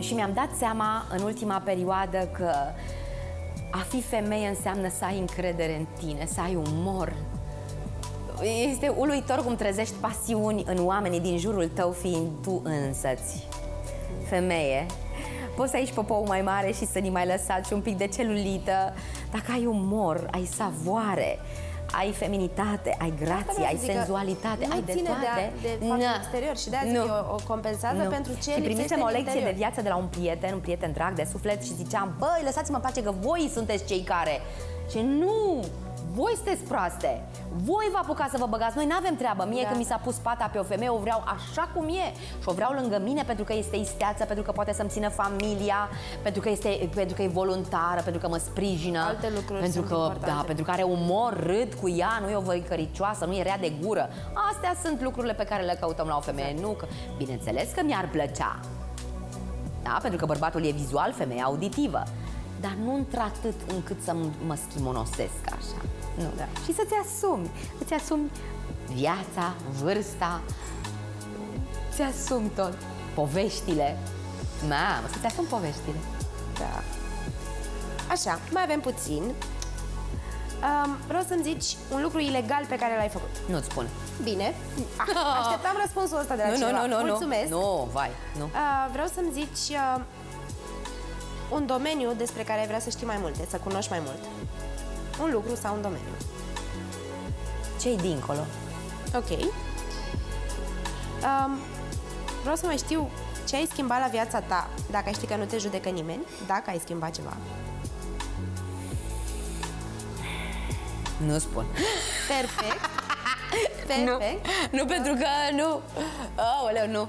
Și mi-am dat seama în ultima perioadă că a fi femeie înseamnă să ai încredere în tine, să ai umor. Este uluitor cum trezești pasiuni în oamenii din jurul tău fiind tu însăți femeie. Poți să ai și popoul mai mare și să ni mai lăsat și un pic de celulită. Dacă ai umor, ai savoare, ai feminitate, ai grație, ai senzualitate, ai de toate. De faptul exterior și de azi o compensează pentru ce lipsește. Primisem o lecție de viață de la un prieten drag de suflet și ziceam: băi, lăsați-mă în pace că voi sunteți cei care... Și nu! Voi sunteți proaste! Voi vă apucați să vă băgați! Noi n-avem treabă! Mie când mi s-a pus pata pe o femeie, o vreau așa cum e! Și o vreau lângă mine pentru că este isteață, pentru că poate să-mi țină familia, pentru că e voluntară, pentru că mă sprijină. Alte lucruri pentru că, importante. da, pentru că are umor, râd cu ea, nu e o văicăricioasă, nu e rea de gură. Astea sunt lucrurile pe care le căutăm la o femeie. Exact. Nu că... Bineînțeles că mi-ar plăcea. Da? Pentru că bărbatul e vizual, femeia auditivă. Dar nu într-atât încât să mă schimonosesc așa. Nu. Da. Și să-ți asumi. Îți asumi viața, vârsta, îți asumi tot. Poveștile. Mamă, să-ți asumi poveștile. Da. Așa, mai avem puțin. Vreau să-mi zici un lucru ilegal pe care l-ai făcut. Nu-ți spun. Bine. Așteptam răspunsul ăsta de la cineva. Nu. Mulțumesc. Nu, vai, nu. Vreau să-mi zici un domeniu despre care ai vrea să știi mai multe, să cunoști mai mult. Un lucru sau un domeniu. Ce-i dincolo? Ok. Vreau să mai știu ce ai schimbat la viața ta dacă ai ști că nu te judecă nimeni, dacă ai schimbat ceva. Nu spun. Perfect. Perfect. Nu, pentru că nu. Aoleu, nu.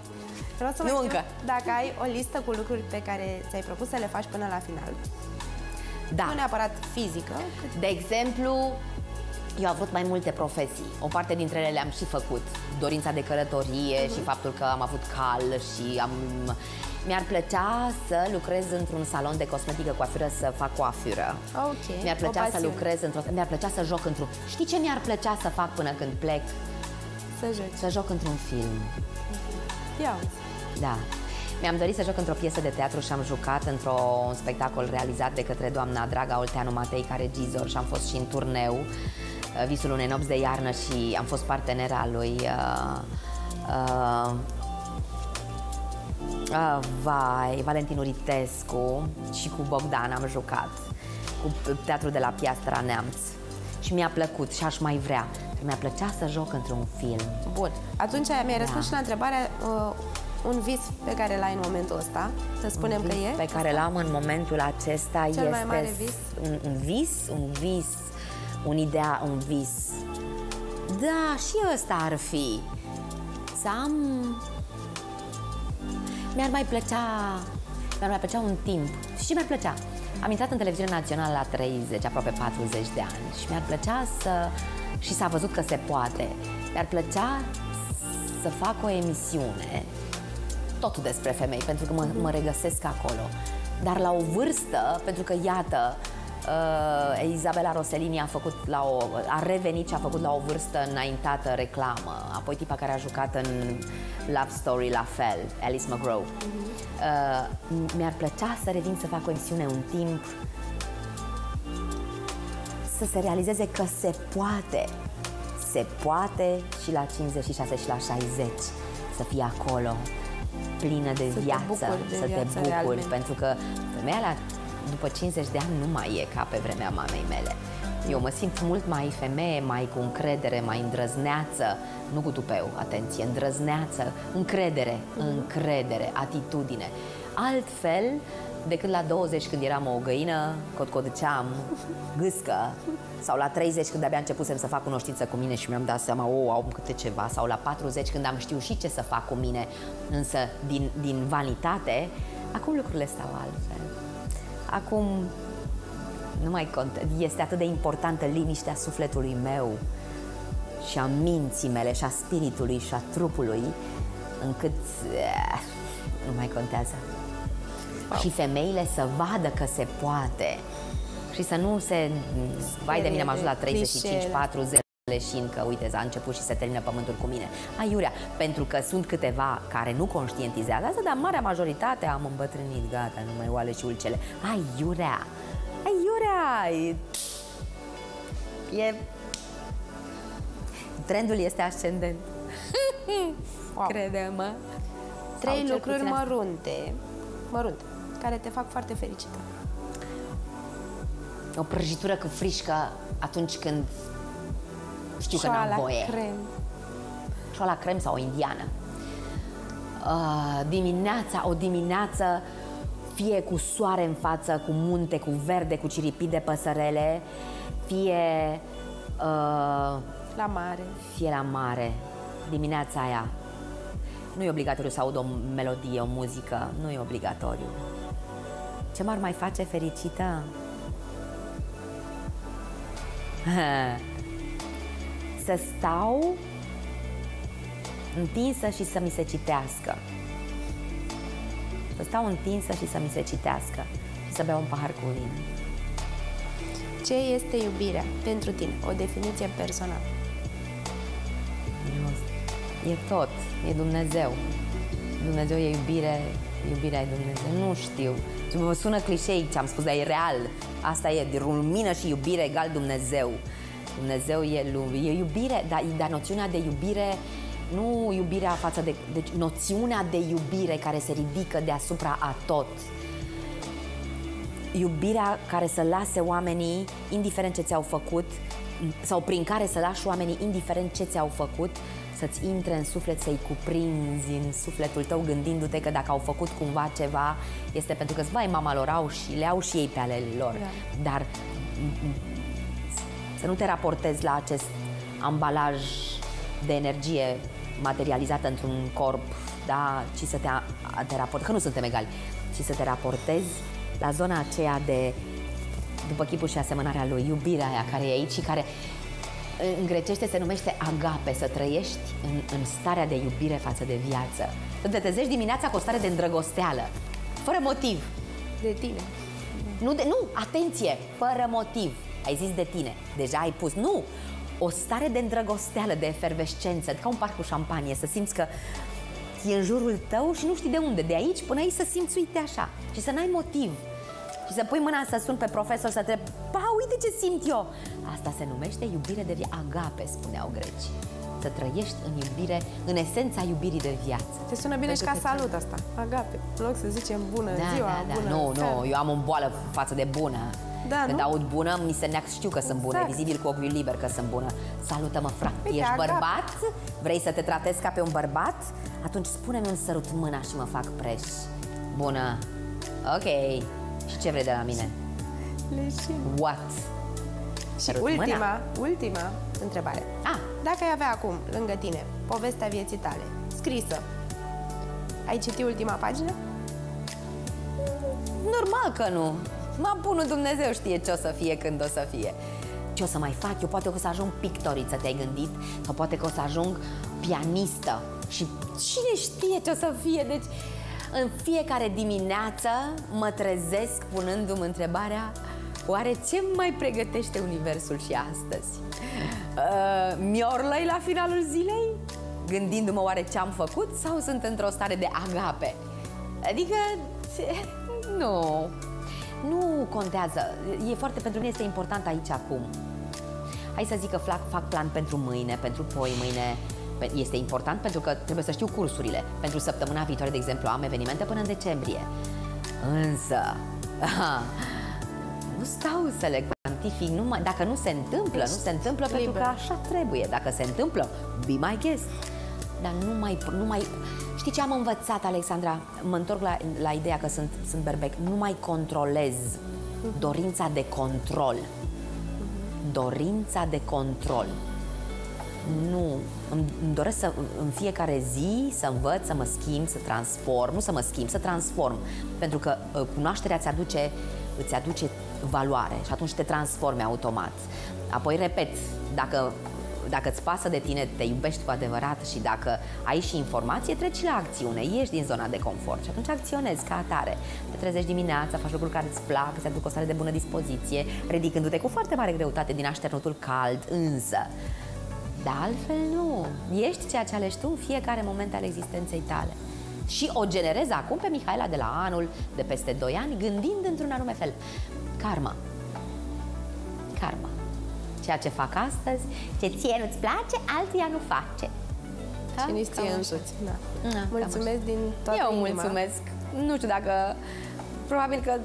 Vreau să mai știu dacă ai o listă cu lucruri pe care ți-ai propus să le faci până la final. Da. Nu neapărat fizică. De exemplu, eu am avut mai multe profesii. O parte dintre ele le-am și făcut. Dorința de călătorie și faptul că am avut cal și mi-ar plăcea să lucrez într-un salon de cosmetică, coafură, să fac coafură. Ok. Mi-ar plăcea să lucrez mi-ar plăcea să joc într-un... Știi ce mi-ar plăcea să fac până când plec? Să joci. Să joc într-un film. Ia. Da. Mi-am dorit să joc într-o piesă de teatru și am jucat într-un spectacol realizat de către doamna Draga Olteanu Matei, care regizor, și am fost și în turneu Visul unei nopți de iarnă și am fost partenera lui Valentin Uritescu și cu Bogdan am jucat cu teatru de la Piastra Neamț și mi-a plăcut și aș mai vrea. Mi-a plăcea să joc într-un film. Bun. Atunci mi-ai răspuns și la întrebarea un vis pe care l-ai în momentul ăsta. Să spunem că e. Pe care l-am în momentul acesta cel mai mare vis? Un vis, un vis. Da, și ăsta ar fi. Să am... Mi-ar mai plăcea un timp. Și ce mi-ar plăcea? Am intrat în televiziunea națională la 30, aproape 40 de ani și mi-ar plăcea să... Și s-a văzut că se poate. Mi-ar plăcea să fac o emisiune totul despre femei, pentru că mă regăsesc acolo. Dar la o vârstă, pentru că, iată, Izabela Rossellini a revenit și a făcut la o vârstă înaintată reclamă. Apoi tipa care a jucat în Love Story la fel, Alice McGraw. Mi-ar plăcea să revin să fac o emisiune un timp, să se realizeze că se poate. Se poate și la 56 și la 60 să fii acolo, plină de viață, să te bucuri, pentru că femeia după 50 de ani nu mai e ca pe vremea mamei mele. Eu mă simt mult mai femeie, mai cu încredere, mai îndrăzneață, nu cu tupeu, atenție, îndrăzneață, încredere, atitudine. Altfel decât la 20 când eram o găină, cotcoduceam, gâscă, sau la 30 când abia începusem să fac cunoștință cu mine și mi-am dat seama, au câte ceva, sau la 40 când am știut și ce să fac cu mine, însă din vanitate, acum lucrurile stau altfel. Acum nu mai contează, este atât de importantă liniștea sufletului meu și a minții mele și a spiritului și a trupului, încât nu mai contează. Wow. Și femeile să vadă că se poate și să nu se... Vai de mine, am ajuns la 35-40 leșin că, uite, a început și se termină pământul cu mine. Aiurea, pentru că sunt câteva care nu conștientizează asta, dar marea majoritate am îmbătrânit, gata, nu mai oale și ulcele. Aiurea! Aiurea! Trendul este ascendent. Wow. Crede-mă. 3 lucruri mărunte, care te fac foarte fericită. O prăjitură cu frișcă atunci când știu că n-am voie. Șoala crem sau o indiană. O dimineață fie cu soare în față, cu munte, cu verde, cu ciripit de păsărele, fie la mare. Fie la mare. Dimineața aia. Nu e obligatoriu să aud o melodie, o muzică. Nu e obligatoriu. Ce m-ar mai face fericită? Să stau întinsă și să mi se citească. Să stau întinsă și să mi se citească. Să beau un pahar cu vin. Ce este iubirea pentru tine? O definiție personală. E tot. E Dumnezeu. Dumnezeu e iubire. Iubirea e Dumnezeu. Nu știu. Vă sună clișei ce am spus, dar e real. Asta e. De lumină și iubire egal Dumnezeu. Dumnezeu e iubire, dar noțiunea de iubire, nu iubirea față de... Deci noțiunea de iubire care se ridică deasupra a tot. Iubirea care să lase oamenii, indiferent ce ți-au făcut, sau prin care să lași oamenii, indiferent ce ți-au făcut, să-ți intre în suflet, să-i cuprinzi în sufletul tău, gândindu-te că dacă au făcut cumva ceva, este pentru că, vai, mama lor au și le au și ei pe ale lor. Da. Dar să nu te raportezi la acest ambalaj de energie materializată într-un corp, da? Ci să te raportezi, că nu suntem egali, ci să te raportezi la zona aceea de, după chipul și asemănarea lui, iubirea aia care e aici și care în grecește se numește agape, să trăiești în starea de iubire față de viață. Să te trezești dimineața cu o stare de îndrăgosteală, fără motiv. De tine. Nu, atenție, fără motiv. Ai zis de tine, deja ai pus. Nu, o stare de îndrăgosteală, de efervescență, ca un pahar cu șampanie, să simți că e în jurul tău și nu știi de unde, de aici până aici, să simți, uite așa, și să n-ai motiv. Și să pui mâna să suni pe profesor, să te uite ce simt eu. Asta se numește iubire de viață. Agape, spuneau grecii. Să trăiești în iubire, în esența iubirii de viață. Te sună bine și ca salut asta. Agape. În loc să zicem bună ziua, bună. Nu, eu am o boală față de bună. Da, când aud bună, mi se neacă, știu că sunt bună, vizibil cu ochiul liber că sunt bună. Salută-mă, frate, ești bărbat? Vrei să te tratezi ca pe un bărbat? Atunci spune-mi un sărut mâna și mă fac preș. Bună. Ok. Și ce vrei de la mine? Leșin. What? Și ultima întrebare. Dacă ai avea acum, lângă tine, povestea vieții tale, scrisă, ai citit ultima pagină? Normal că nu. Bunul Dumnezeu știe ce o să fie, când o să fie. Ce o să mai fac? Eu poate că o să ajung pictoriță, te-ai gândit? Sau poate că o să ajung pianistă. Și cine știe ce o să fie? Deci, în fiecare dimineață mă trezesc punându-mi întrebarea: oare ce mai pregătește Universul și astăzi? Mi-orlăi la finalul zilei? Gândindu-mă oare ce am făcut? Sau sunt într-o stare de agape? Adică, nu contează. Pentru mine este important aici acum. Hai să zic că fac plan pentru mâine, pentru poi mâine. Este important pentru că trebuie să știu cursurile. Pentru săptămâna viitoare, de exemplu, am evenimente până în decembrie. Însă, nu stau să le cuantific. Dacă nu se întâmplă, nu se întâmplă pentru că așa trebuie. Dacă se întâmplă, be my guest. Dar nu mai... Știi ce am învățat, Alexandra? Mă întorc la ideea că sunt berbec. Nu mai controlez. Dorința de control. Dorința de control. Nu. Îmi doresc în fiecare zi să învăț, să mă schimb, să transform. Nu să mă schimb, să transform. Pentru că cunoașterea îți aduce valoare și atunci te transformi automat. Apoi, repet, dacă îți pasă de tine, te iubești cu adevărat și dacă ai și informație, treci la acțiune, ieși din zona de confort și atunci acționezi ca atare. Te trezești dimineața, faci lucruri care îți plac, îți aduc o stare de bună dispoziție, ridicându-te cu foarte mare greutate din așternutul cald, însă De altfel nu. Ești ceea ce alegi tu în fiecare moment al existenței tale. Și o generezi acum pe Mihaela de la anul, de peste 2 ani, gândind într-un anume fel. Karma. Karma. Ceea ce fac astăzi, ce ție nu-ți place, altuia nu face. Și nici ție însuți. Da. Mulțumesc din toată inima. Eu mulțumesc. Nu știu dacă... Probabil că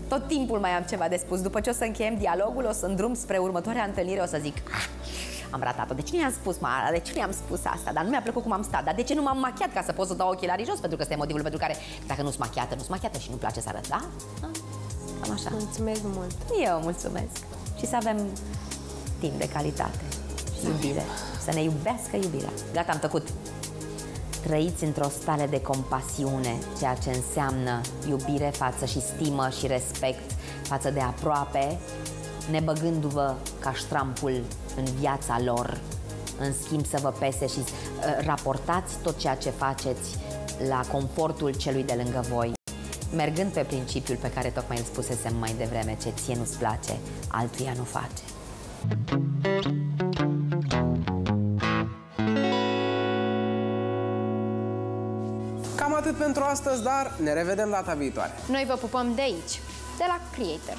tot timpul mai am ceva de spus. După ce o să încheiem dialogul, o să îndrum spre următoarea întâlnire, o să zic... Am ratat-o. De ce nu i-am spus, Mara? De ce nu i-am spus asta? Dar nu mi-a plăcut cum am stat. Dar de ce nu m-am machiat ca să pot să dau ochelarii jos? Pentru că ăsta e motivul pentru care, dacă nu-s machiată, nu-s machiată și nu-mi place să arăt, da? Cam așa. Mulțumesc mult. Eu mulțumesc. Și să avem timp de calitate și iubire. Să ne iubească iubirea. Gata, am tăcut. Trăiți într-o stare de compasiune, ceea ce înseamnă iubire față și stimă și respect față de aproape, nebăgându-vă ca ștrampul în viața lor. În schimb, să vă pese și raportați tot ceea ce faceți la confortul celui de lângă voi, mergând pe principiul pe care tocmai îl spusesem mai devreme: ce ție nu-ți place, altuia nu face. Cam atât pentru astăzi, dar ne revedem data viitoare. Noi vă pupăm de aici, de la Creator.